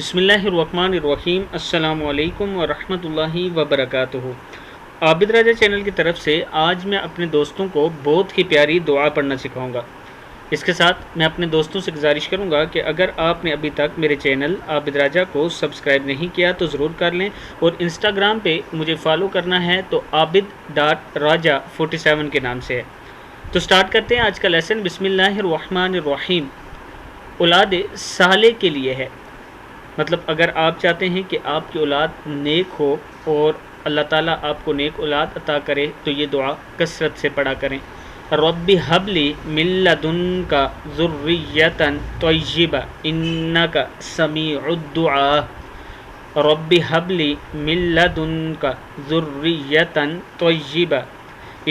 بسم اللہ الرحمن الرحیم۔ السلام علیکم ورحمۃ اللہ وبرکاتہ۔ عابد راجہ چینل کی طرف سے آج میں اپنے دوستوں کو بہت ہی پیاری دعا پڑھنا سکھاؤں گا۔ اس کے ساتھ میں اپنے دوستوں سے گزارش کروں گا کہ اگر آپ نے ابھی تک میرے چینل عابد راجہ کو سبسکرائب نہیں کیا تو ضرور کر لیں، اور انسٹاگرام پہ مجھے فالو کرنا ہے تو عابد.راجہ47 کے نام سے ہے۔ تو سٹارٹ کرتے ہیں آج کا لیسن۔ بسم اللہ الرحمن الرحیم۔ اولاد صالح کے لیے ہے، مطلب اگر آپ چاہتے ہیں کہ آپ کی اولاد نیک ہو اور اللہ تعالیٰ آپ کو نیک اولاد عطا کرے تو یہ دعا کثرت سے پڑھا کریں۔ رب حب لی من لدنک ذریۃ طیبہ انک سمیع الدعاء۔ رب حب لی من لدنک ذریۃ طیبہ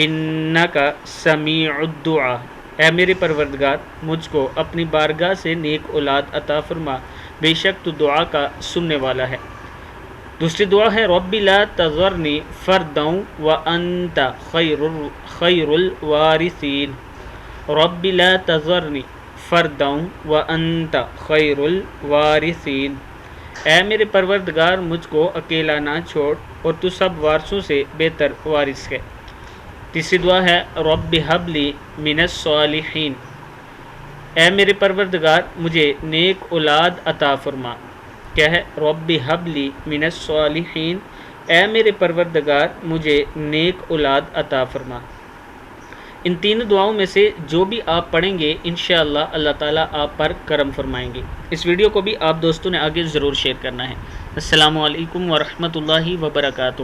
انک سمیع الدعاء۔ اے میرے پروردگار، مجھ کو اپنی بارگاہ سے نیک اولاد عطا فرما، بے شک تو دعا کا سننے والا ہے۔ دوسری دعا ہے رب لا تذرنی فردا وانت خیر الوارثین۔ رب لا تذرنی فردا وانت خیر الوارثین۔ اے میرے پروردگار، مجھ کو اکیلا نہ چھوڑ اور تو سب وارثوں سے بہتر وارث ہے۔ تیسری دعا ہے رب حب لی من الصالحین۔ اے میرے پروردگار، مجھے نیک اولاد عطا فرما۔ کیا ہے؟ رب حب لی من الصالحین، اے میرے پروردگار مجھے نیک اولاد عطا فرما۔ ان تین دعاؤں میں سے جو بھی آپ پڑھیں گے انشاءاللہ اللہ تعالیٰ آپ پر کرم فرمائیں گے۔ اس ویڈیو کو بھی آپ دوستوں نے آگے ضرور شیئر کرنا ہے۔ السلام علیکم ورحمۃ اللہ وبرکاتہ۔